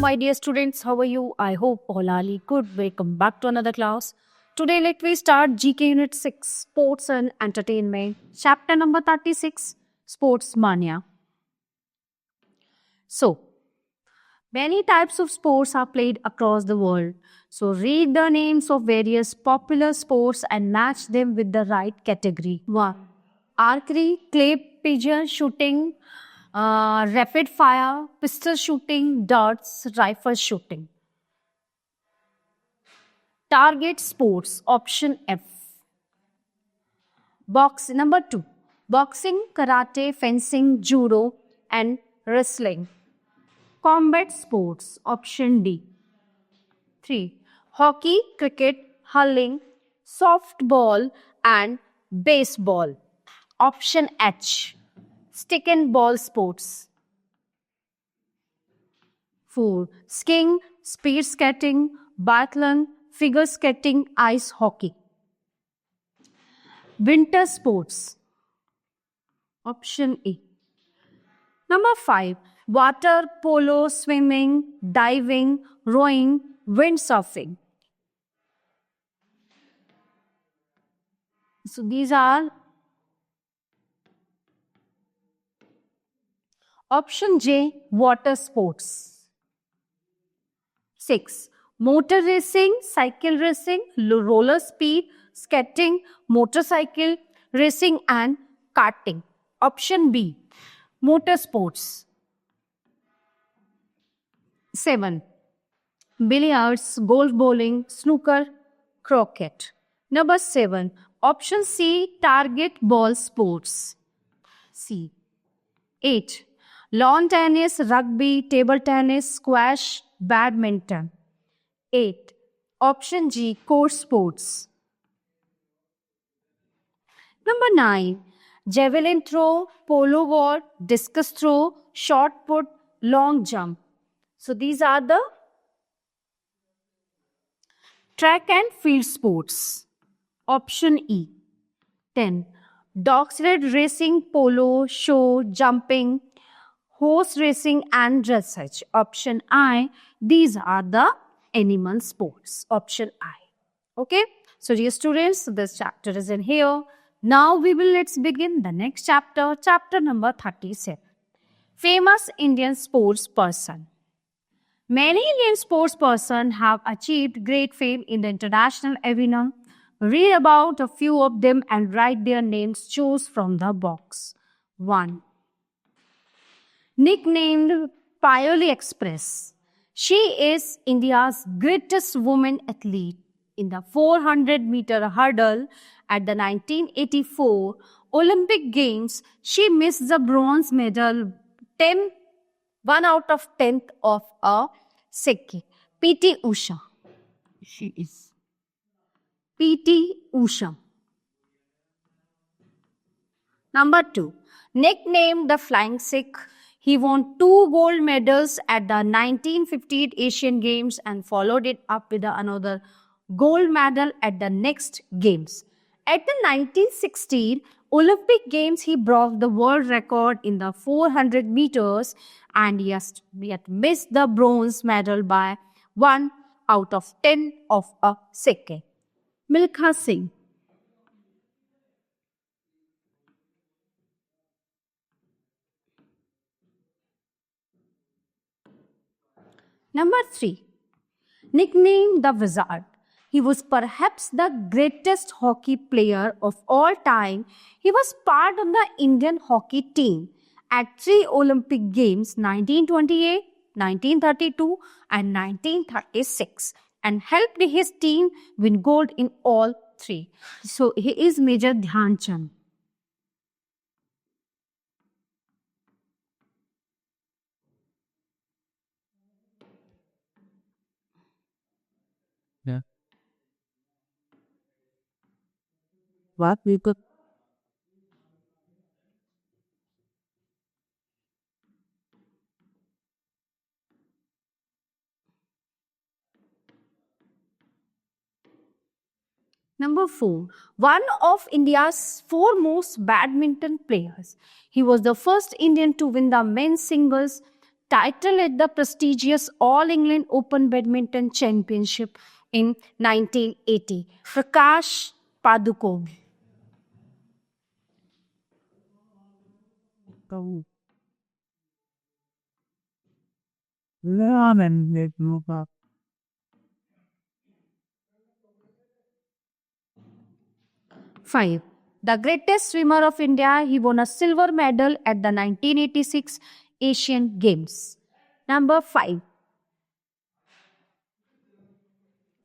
my dear students. How are you? I hope all are good. Welcome back to another class. Today, let me start GK Unit 6, Sports and Entertainment, Chapter number 36, Sports Mania. So, many types of sports are played across the world. So, read the names of various popular sports and match them with the right category. 1. Archery, clay pigeon shooting, rapid fire, pistol shooting, darts, rifle shooting. Target sports, option F. Number 2. Boxing, karate, fencing, judo, and wrestling. Combat sports, option D. 3. Hockey, cricket, hurling, softball, and baseball. Option H. Stick and ball sports. 4. Skiing, speed skating, biathlon, figure skating, ice hockey. Winter sports. Option A. Number 5. Water polo, swimming, diving, rowing, windsurfing. So these are option J, water sports. 6. Motor racing, cycle racing, roller speed, skating, motorcycle racing, and karting. Option B, motor sports. 7. Billiards, golf bowling, snooker, croquet. Number 7. Option C, target ball sports. C. 8. Lawn tennis, rugby, table tennis, squash, badminton. 8. Option G, court sports. Number 9. Javelin throw, polo ball, discus throw, shot put, long jump. So these are the track and field sports. Option E. 10. Dog sled racing, polo, show, jumping, horse racing, and dressage. Option I. These are the animal sports. Option I. Okay. So dear students, this chapter is in here. Now let's begin the next chapter. Chapter number 37. Famous Indian sports person. Many Indian sports persons have achieved great fame in the international arena. Read about a few of them and write their names. Choose from the box. 1. Nicknamed Payoli Express. She is India's greatest woman athlete. In the 400-meter hurdle at the 1984 Olympic Games, she missed the bronze medal 1 out of 10th of a second. P.T. Usha. She is P.T. Usha. Number 2. Nicknamed the Flying Sikh, he won 2 gold medals at the 1958 Asian Games and followed it up with another gold medal at the next Games. At the 1916 Olympic Games, he broke the world record in the 400 meters and yet missed the bronze medal by 1 out of 10 of a second. Milkha Singh. Number 3. Nicknamed the Wizard. He was perhaps the greatest hockey player of all time. He was part of the Indian hockey team at 3 Olympic Games 1928, 1932 and 1936 and helped his team win gold in all 3. So he is Major Dhyan Chand. Yeah. What we could Number 4. One of India's foremost badminton players. He was the first Indian to win the men's singles title at the prestigious All England Open Badminton Championship in 1980? Prakash Padukone. Câu Ramen with Muka. 5. The greatest swimmer of India, he won a silver medal at the 1986 Asian Games. Number 5.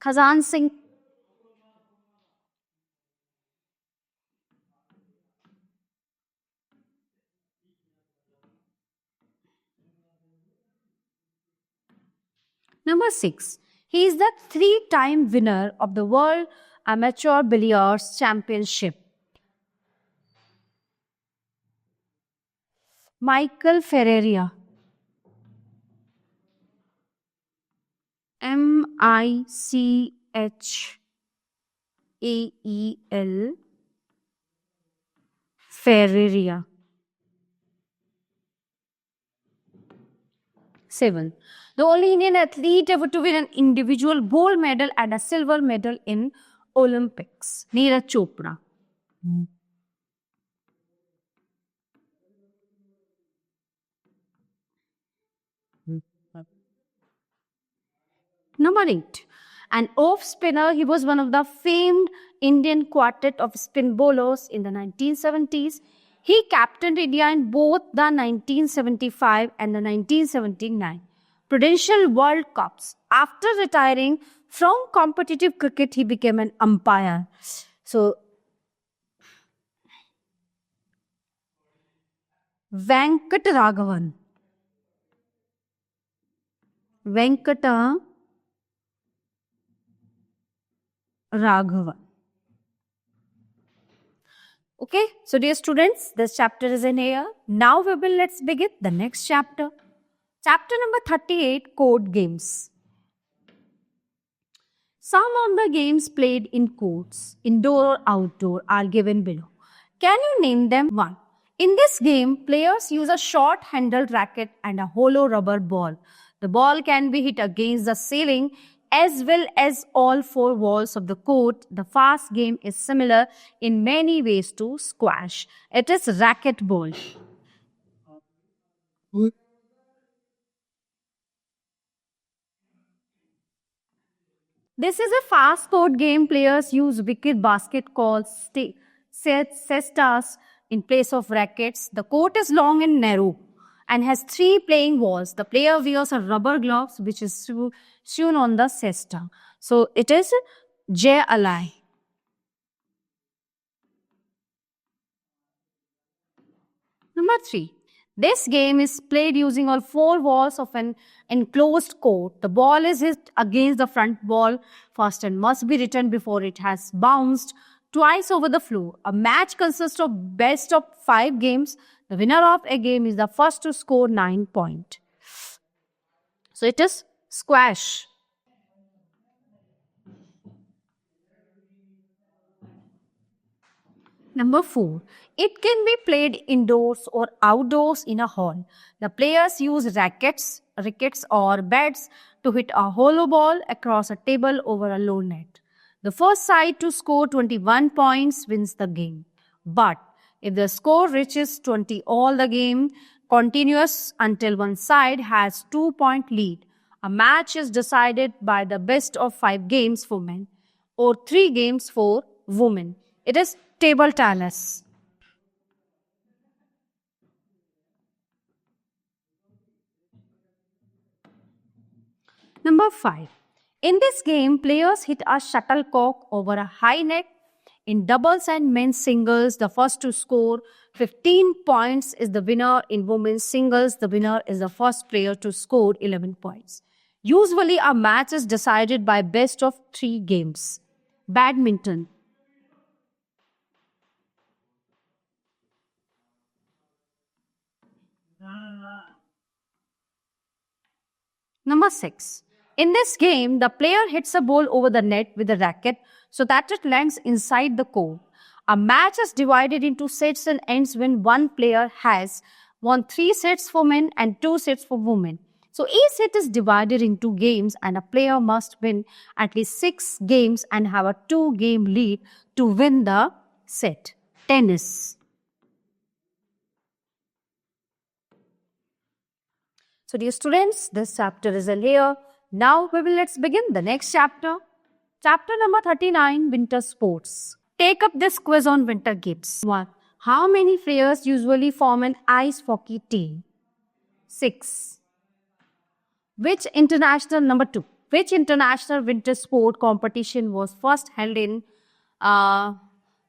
Khazan Singh. Number 6. He is the 3-time winner of the World Amateur Billiards Championship. Michael Ferreira. Michael Ferreira. 7. The only Indian athlete ever to win an individual gold medal and a silver medal in Olympics. Neeraj Chopra. Number 8. An off spinner, he was one of the famed Indian quartet of spin bowlers in the 1970s. He captained India in both the 1975 and the 1979 Prudential World Cups. After retiring from competitive cricket, he became an umpire. So, Venkat Raghavan. Venkata Raghavan. Okay, so dear students, this chapter is in here. Now let's begin the next chapter. Chapter number 38, Court Games. Some of the games played in courts, indoor or outdoor, are given below. Can you name them? 1. In this game, players use a short-handled racket and a hollow rubber ball. The ball can be hit against the ceiling as well as all 4 walls of the court. The fast game is similar in many ways to squash. It is racquetball. This is a fast court game. Players use wicket basket called cestas in place of rackets. The court is long and narrow and has 3 playing walls. The player wears a rubber gloves which is sewn on the cesta. So it is Jay Alai. Number 3. This game is played using all 4 walls of an enclosed court. The ball is hit against the front wall first and must be returned before it has bounced twice over the floor. A match consists of best of 5 games. The winner of a game is the first to score 9 points. So it is squash. Number 4. It can be played indoors or outdoors in a hall. The players use rackets or bats to hit a hollow ball across a table over a low net. The first side to score 21 points wins the game. But if the score reaches 20 all the game continues until one side has 2-point lead, a match is decided by the best of 5 games for men or 3 games for women. It is table tennis. Number 5. In this game, players hit a shuttlecock over a high net. In doubles and men's singles, the first to score 15 points is the winner. In women's singles, the winner is the first player to score 11 points. Usually, a match is decided by best of 3 games. Badminton. Number 6. In this game, the player hits a ball over the net with a racket so that it lands inside the court. A match is divided into sets and ends when one player has 3 sets for men and 2 sets for women. So each set is divided into games and a player must win at least 6 games and have a 2-game lead to win the set. Tennis. So dear students, this chapter is here. Now let's begin the next chapter. Chapter number 39, Winter Sports. Take up this quiz on winter games. 1. How many players usually form an ice hockey team? 6. Which international winter sport competition was first held in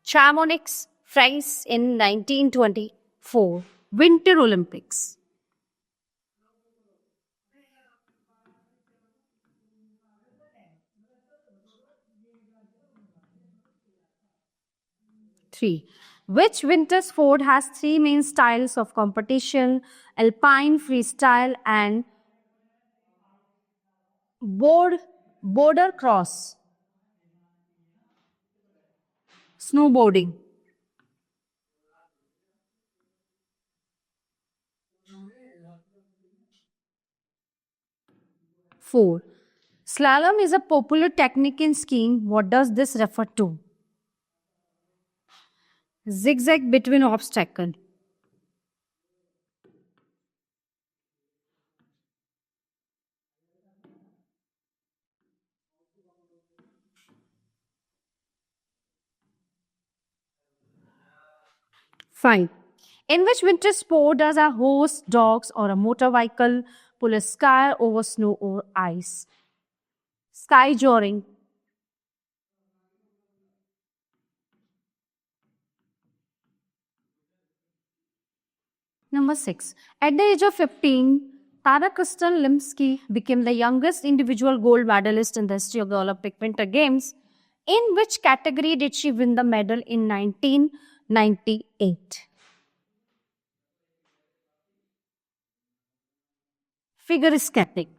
Chamonix, France in 1924? Winter Olympics. 3. Which winter sport has 3 main styles of competition? Alpine, freestyle and border cross. Snowboarding. 4. Slalom is a popular technique in skiing. What does this refer to? Zigzag between obstacles. 5. In which winter sport does a horse, dogs, or a motor vehicle pull a skier over snow or ice? Sky joring. Number 6. At the age of 15, Tara Limsky became the youngest individual gold medalist in the history of the Olympic Winter Games. In which category did she win the medal in 1998? Figure skating.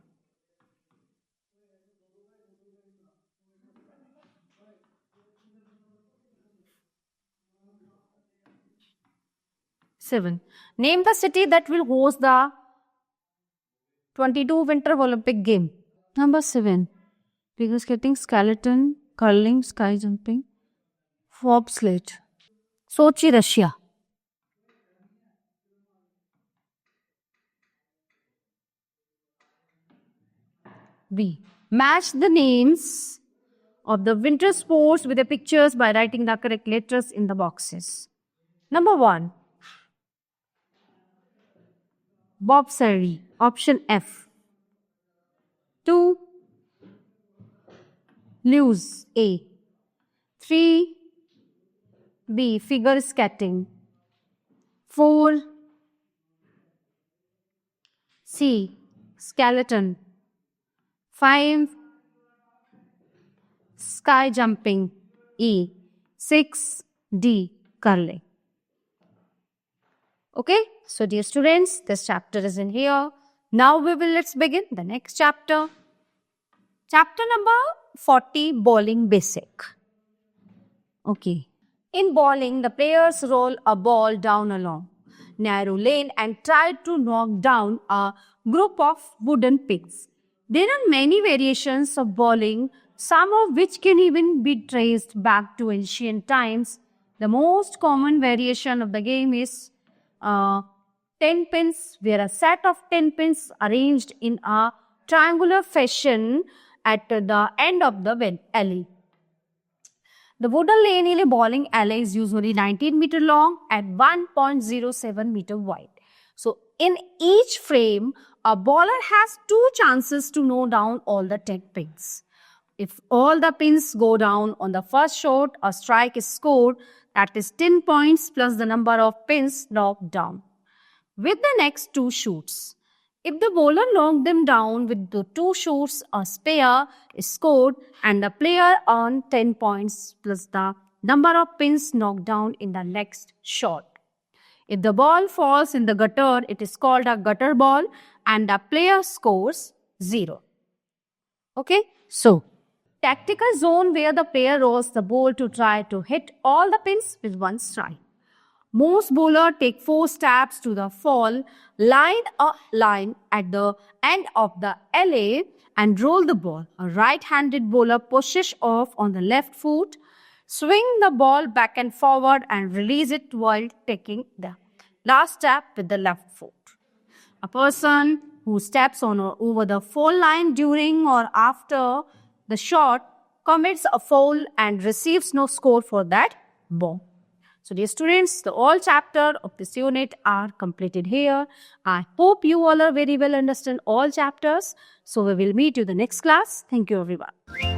7. Name the city that will host the 22 Winter Olympic Game. Number 7. Figure skating, skeleton, curling, sky jumping, bobsled. Sochi, Russia. B. Match the names of the winter sports with the pictures by writing the correct letters in the boxes. Number 1. Bobsleigh, option F. 2. Luge, A. 3. B. Figure skating. 4. C. Skeleton. 5. Sky jumping, E. 6. D. Curling. Okay, so dear students, this chapter is in here. Now let's begin the next chapter. Chapter number 40, Bowling Basic. Okay. In bowling, the players roll a ball down a long, narrow lane and try to knock down a group of wooden pegs. There are many variations of bowling, some of which can even be traced back to ancient times. The most common variation of the game is 10 pins, where a set of 10 pins arranged in a triangular fashion at the end of the alley. The wooden lane in a bowling alley is usually 19 meter long and 1.07 meter wide. So in each frame, a bowler has 2 chances to knock down all the 10 pins. If all the pins go down on the first shot, a strike is scored, that is 10 points plus the number of pins knocked down. With the next 2 shoots, if the bowler knocked them down with the 2 shoots, a spare is scored and the player earns 10 points plus the number of pins knocked down in the next shot. If the ball falls in the gutter, it is called a gutter ball and the player scores 0. Okay, so tactical zone, where the player rolls the ball to try to hit all the pins with one strike. Most bowler take 4 steps to the fall, line a line at the end of the LA and roll the ball. A right-handed bowler pushes off on the left foot, swing the ball back and forward and release it while taking the last step with the left foot. A person who steps on or over the foul line during or after the shot commits a foul and receives no score for that ball. So dear students, the all chapter of this unit are completed here. I hope you all are very well understand all chapters. So we will meet you the next class. Thank you everyone.